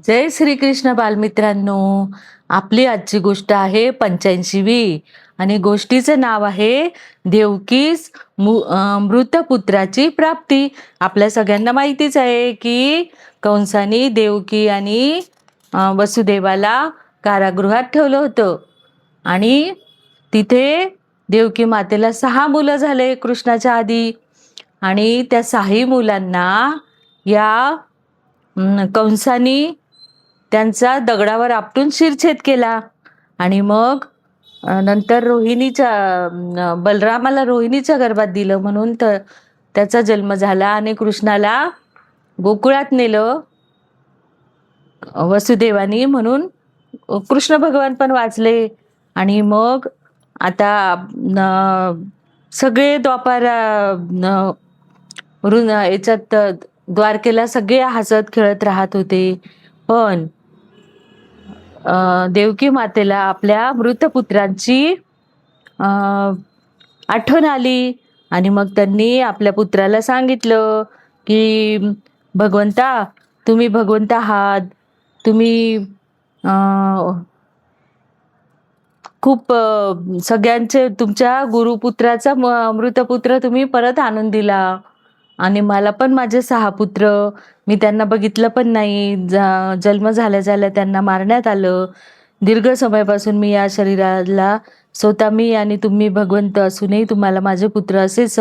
जय श्रीकृष्ण बालमित्रांनो. आपली आजची गोष्ट आहे 85वी आणि गोष्टीचं नाव आहे देवकीस मृतपुत्राची प्राप्ती. आपल्या सगळ्यांना माहितीच आहे की कंसाने देवकी आणि वसुदेवाला कारागृहात ठेवलं होतं आणि तिथे देवकी मातेला 6 मुलं झाले कृष्णाच्या आधी. आणि त्या 6 मुलांना या कंसानी त्यांचा दगडावर आपटून शिरछेद केला. आणि मग नंतर बलरामाला रोहिणीच्या गर्भात दिलं म्हणून त्याचा जन्म झाला आणि कृष्णाला गोकुळात नेलं वसुदेवानी, म्हणून कृष्ण भगवान पण वाचले. आणि मग आता सगळे याच्यात द्वारकेला सगळे हसत खेळत राहत होते. पण देवकी मातेला आपल्या मृतपुत्रांची आठवण आली आणि मग त्यांनी आपल्या पुत्राला सांगितलं की भगवंता, तुम्ही भगवंत आहात, तुम्ही खूप सगळ्यांचे तुमच्या गुरुपुत्राचा मृतपुत्र तुम्ही परत आणून दिला आणि मला पण माझे 6 पुत्र, मी त्यांना बघितलं पण नाही. जन्म झाल्या झाल्या त्यांना मारण्यात आलं. दीर्घ समयापासून मी या शरीराला स्वतः मी आणि तुम्ही भगवंत असूनही तुम्हाला माझे पुत्र असेच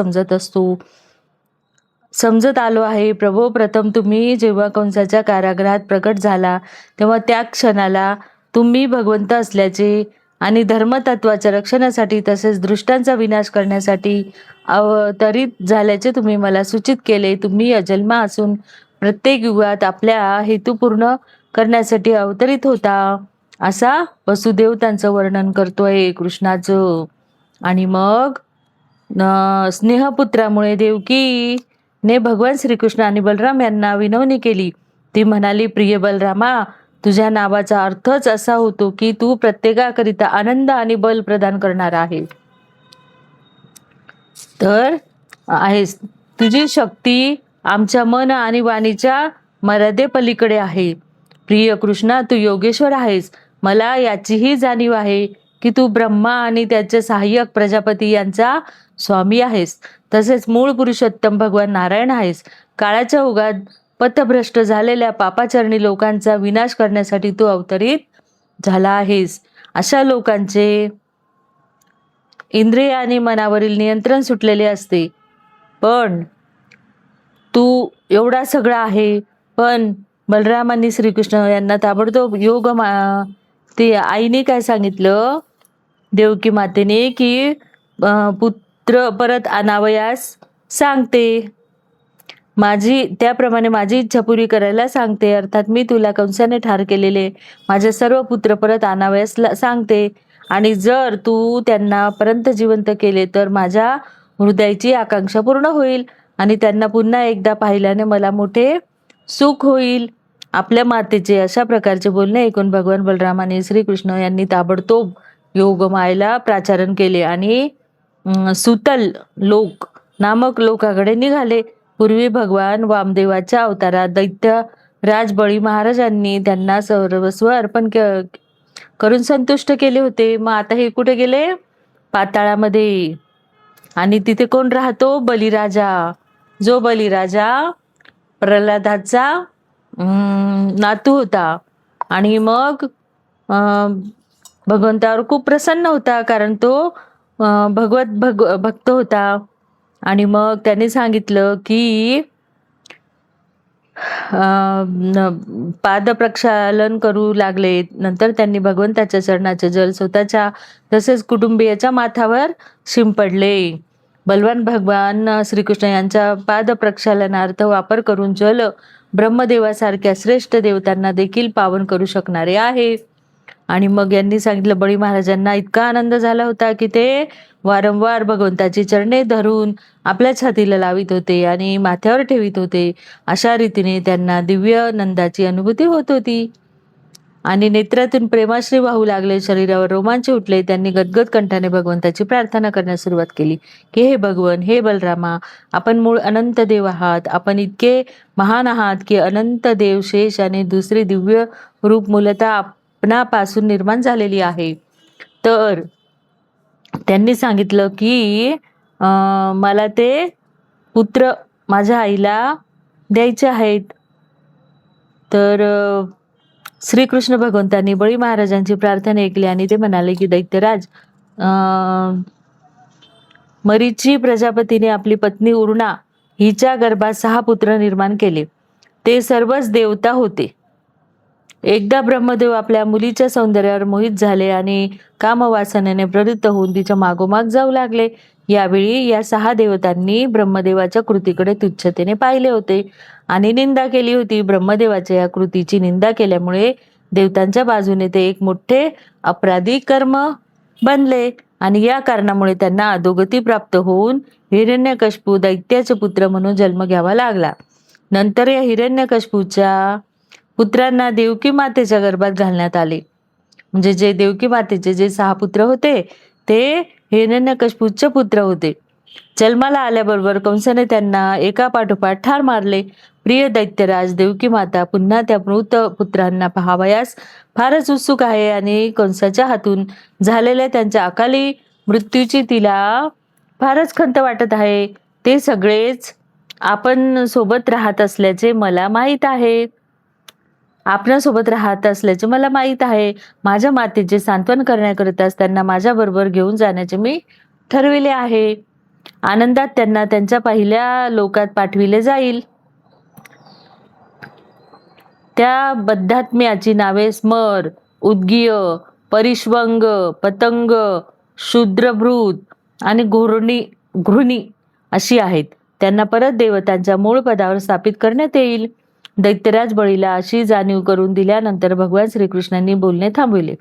समजत आलो आहे. प्रभो, प्रथम तुम्ही जेव्हा कंसाच्या कारागृहात प्रकट झाला तेव्हा त्या क्षणाला तुम्ही भगवंत असल्याचे आणि धर्मतत्वाच्या रक्षणासाठी तसेच दृष्टांचा विनाश करण्यासाठी अवतरित झाल्याचे तुम्ही मला सूचित केले. तुम्ही अजन्मा असून प्रत्येक युगात आपल्या हेतू पूर्ण करण्यासाठी अवतरित होता, असा वसुदेव त्यांचं वर्णन करतोय कृष्णाचं. आणि मग स्नेहपुत्रामुळे देवकीने भगवान श्रीकृष्ण आणि बलराम यांना विनवणी केली. ती म्हणाली, प्रिय बलरामा, तुझ्या नावाचा अर्थच असा होतो की तू प्रत्येकाकरिता आनंद आणि बल प्रदान करणार आहे. तर आहेस, तुझी शक्ती आमच्या मन आणि वाणीच्या मर्यादे पलीकडे आहे. प्रिय कृष्णा, तू योगेश्वर आहेस. मला याचीही जाणीव आहे की तू ब्रह्मा आणि त्याचे सहाय्यक प्रजापती यांचा स्वामी आहेस. तसेच मूळ पुरुषोत्तम भगवान नारायण आहेस. काळाच्या ओघात पथभ्रष्ट झालेल्या पापाचरणी लोकांचा विनाश करण्यासाठी तू अवतरित झाला आहेस. अशा लोकांचे इंद्रिय आणि मनावरील नियंत्रण सुटलेले असते. पण तू एवढा सगळा आहे. पण बलरामांनी श्रीकृष्ण यांना ताबडतोब ते आईने काय सांगितलं, देवकी मातेने, की पुत्र परत आणावयास सांगते, त्याप्रमाणे माझी इच्छा पुरी करायला सांगते. अर्थात मी तुला कंसाने ठार केलेले माझे सर्व पुत्र परत आणावयास सांगते. आणि जर तू त्यांना परंत जिवंत केले तर माझ्या हृदयाची आकांक्षा पूर्ण होईल आणि त्यांना पुन्हा एकदा पाहिल्याने मला मोठे सुख होईल. आपल्या मातेचे अशा प्रकारचे बोलणे ऐकून भगवान बलरामाने श्रीकृष्ण यांनी ताबडतोब योगमायेला प्राचारण केले आणि सुतल लोक नामक लोकाकडे निघाले. पूर्वी भगवान वामदेवाच्या अवतारात दैत्य राज बळी महाराजांनी त्यांना सर्वस्व अर्पण करून संतुष्ट केले होते. मग आता हे कुठे गेले? पाताळामध्ये. आणि तिथे कोण राहतो? बलिराजा. जो बलिराजा प्रल्हादाचा नातू होता. आणि मग भगवंतावर खूप प्रसन्न होता, कारण तो भक्त होता. आणि मग त्याने सांगितलं की पाद प्रक्षालन करू लागले. नंतर त्यांनी भगवंताच्या चरणाचे जल स्वतःच्या तसेच कुटुंबियाच्या माथावर शिंपडले. बलवान भगवान श्रीकृष्ण यांच्या पाद प्रक्षालनार्थ वापर करून जल ब्रह्मदेवासारख्या श्रेष्ठ देवतांना देखील पावन करू शकणारे आहे. आणि मग यांनी सांगितलं, बळी महाराजांना इतका आनंद झाला होता की ते वारंवार भगवंताची चरणे धरून आपल्या छातीला लावित होते आणि माथ्यावर ठेवित होते. अशा रीतीने त्यांना दिव्य नंदाची अनुभूती होत होती. आणि नेत्रातून प्रेमाश्री वाहू लागले, शरीरावर रोमांच उठले. त्यांनी गदगद कंठाने भगवंताची प्रार्थना करण्यास सुरुवात केली की हे भगवन, हे बलरामा, आपण मूळ अनंत देव आहात. आपण इतके महान आहात की अनंत देव शेष आणि दुसरी दिव्य रूप मूलतः आपणापासून निर्माण झालेली आहे. तर त्यांनी सांगितलं की मला ते पुत्र माझ्या आईला द्यायचे आहेत. तर श्रीकृष्ण भगवंतांनी बळी महाराजांची प्रार्थना ऐकली आणि ते म्हणाले की दैत्यराज, मरीची प्रजापतीने आपली पत्नी उर्णा हिच्या गर्भात 6 पुत्र निर्माण केले. ते सर्वच देवता होते. एकदा ब्रह्मदेव आपल्या मुलीच्या सौंदर्यावर मोहित झाले आणि कामवासनेने प्रवृत्त होऊन तिच्या मागोमाग जाऊ लागले. यावेळी या 6 देवतांनी ब्रह्मदेवाच्या कृतीकडे तुच्छतेने पाहिले होते आणि निंदा केली होती. ब्रह्मदेवाच्या या कृतीची निंदा केल्यामुळे देवतांच्या बाजूने ते एक मोठे अपराधी कर्म बनले आणि या कारणामुळे त्यांना अधोगती प्राप्त होऊन हिरण्यकश्यपू दैत्याचे पुत्र म्हणून जन्म घ्यावा लागला. नंतर या हिरण्यकश्यपूच्या पुत्रांना देवकी मातेच्या गर्भात घालण्यात आले. म्हणजे जे देवकी मातेचे जे 6 पुत्र होते ते हिरण्यकश्यपूचे पुत्र होते. जन्माला आल्याबरोबर कंसाने त्यांना एका पाठोपाठ ठार मारले. प्रिय दैत्यराज, देवकी माता पुन्हा त्या मृत पुत्रांना पाहावयास फारच उत्सुक आहे आणि कंसाच्या हातून झालेल्या त्यांच्या अकाली मृत्यूची तिला फारच खंत वाटत आहे. ते सगळेच आपण सोबत राहत असल्याचे मला माहीत आहे. आपणासोबत राहत असल्याचे मला माहीत आहे. माझ्या मातेचे सांत्वन करण्याकरिताच त्यांना माझ्याबरोबर घेऊन जाण्याचे मी ठरविले आहे. आनंदात त्यांना त्यांच्या पहिल्या लोकात पाठविले जाईल. त्या बद्धात्म्याची नावे स्मर, उद्गीय, परिष्वंग, पतंग, शूद्रभृत आणि घृणी अशी आहेत. त्यांना परत देवतांच्या मूळ पदावर स्थापित करण्यात येईल. दैत्यराज बळीला अशी जाणीव करून दिल्यानंतर भगवान श्रीकृष्णांनी बोलणे थांबविले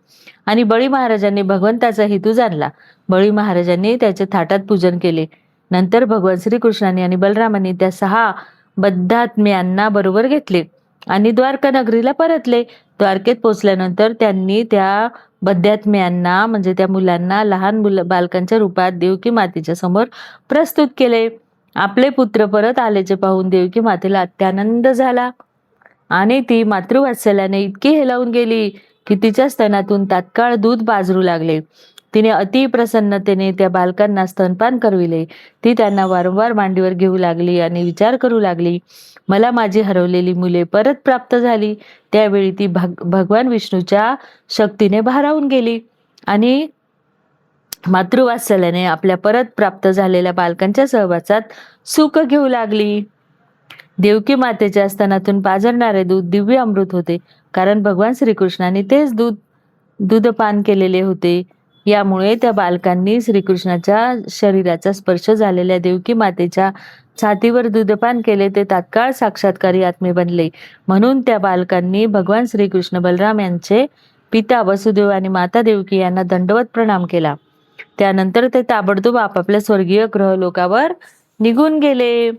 आणि बळी महाराजांनी भगवंताचा हेतू जाणला. बळी महाराजांनी त्याचे थाटात पूजन केले. नंतर भगवान श्रीकृष्णांनी आणि बलरामांनी त्या 6 बद्धात्म्यांना बरोबर घेतले आणि द्वारका नगरीला परतले. द्वारकेत पोचल्यानंतर त्यांनी त्या बद्धात्म्यांना म्हणजे त्या मुलांना लहान बालकांच्या रूपात देवकी मातेच्या समोर प्रस्तुत केले. आपले पुत्र परत आल्याचे पाहून देवकी मातेला अत्यानंद झाला आणि ती मातृवात्सल्याने इतकी हेलावून गेली की तिच्या स्तनातून तात्काळ दूध पाझरू लागले. तिने अति प्रसन्नतेने त्या बालकांना स्तनपान करविले. ती त्यांना वारंवार मांडीवर घेऊ लागली आणि विचार करू लागली, मला माझी हरवलेली मुले परत प्राप्त झाली. त्यावेळी ती भगवान विष्णूच्या शक्तीने भारावून गेली आणि मातृवात्सल्याने आपल्या परत प्राप्त झालेल्या बालकांच्या सहवासात सुख घेऊ लागली. देवकी मातेच्या स्तनातून पाझरणारे दूध दिव्य अमृत होते, कारण भगवान श्रीकृष्णाने तेच दूधपान केलेले होते. यामुळे त्या बालकांनी श्रीकृष्णाच्या शरीराचा स्पर्श झालेल्या देवकी मातेच्या छातीवर दूधपान केले. ते तात्काळ साक्षात्कारी आत्मे बनले. म्हणून त्या बालकांनी भगवान श्रीकृष्ण बलराम यांचे पिता वसुदेव आणि माता देवकी यांना दंडवत प्रणाम केला. त्यानंतर ते ताबडतोब आपापल्या स्वर्गीय ग्रहलोकावर निघून गेले.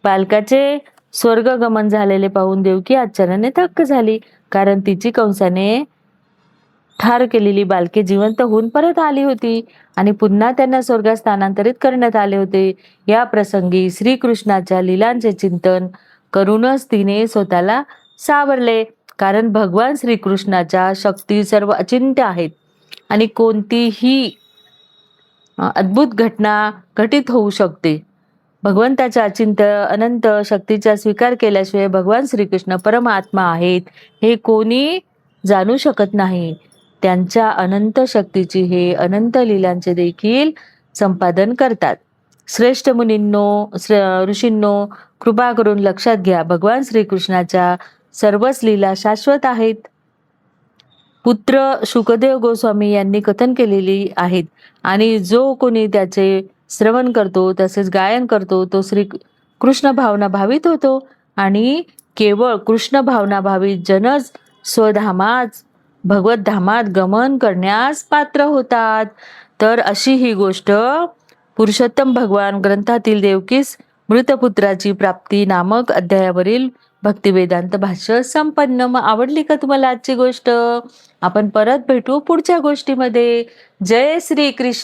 बालकाचे स्वर्गगमन झालेले पाहून देवकी आश्चर्याने थक्क झाली, कारण तिची कंसाने ठार केलेली बालके जिवंत होऊन परत आली होती आणि पुन्हा त्यांना स्वर्गात स्थानांतरित करण्यात आले होते. या प्रसंगी श्रीकृष्णाच्या लीलांचे चिंतन करूनच तिने स्वतःला सावरले, कारण भगवान श्रीकृष्णाच्या शक्ती सर्व अचिंत्य आहेत आणि कोणतीही अद्भुत घटना घटित होऊ शकते. भगवंताच्या अचिंत्य अनंत शक्तीचा स्वीकार केल्याशिवाय भगवान श्रीकृष्ण परमात्मा आहेत हे कोणी जाणू शकत नाही. त्यांच्या अनंत शक्तीची हे अनंत लीलांचे देखील संपादन करतात. श्रेष्ठ मुनींनो, ऋषींनो, कृपा करून लक्षात घ्या, भगवान श्रीकृष्णाच्या सर्वच लीला शाश्वत आहेत. पुत्र शुकदेव गोस्वामी यांनी कथन केलेली आहेत आणि जो कोणी त्याचे श्रवण करतो तसेच गायन करतो तो श्री कृष्ण भावना भावित होतो आणि केवळ कृष्ण भावना भावित जनच स्वधामात भगवत धामात गमन करण्यास पात्र होतात. तर अशी ही गोष्ट पुरुषोत्तम भगवान ग्रंथातील देवकीस मृतपुत्राची प्राप्ती नामक अध्यायावरील भक्तिवेदांत भाष्य संपन्न. मग आवडली का तुम्हाला आजची गोष्ट? आपण परत भेटू पुढच्या गोष्टीमध्ये. जय श्री कृष्ण.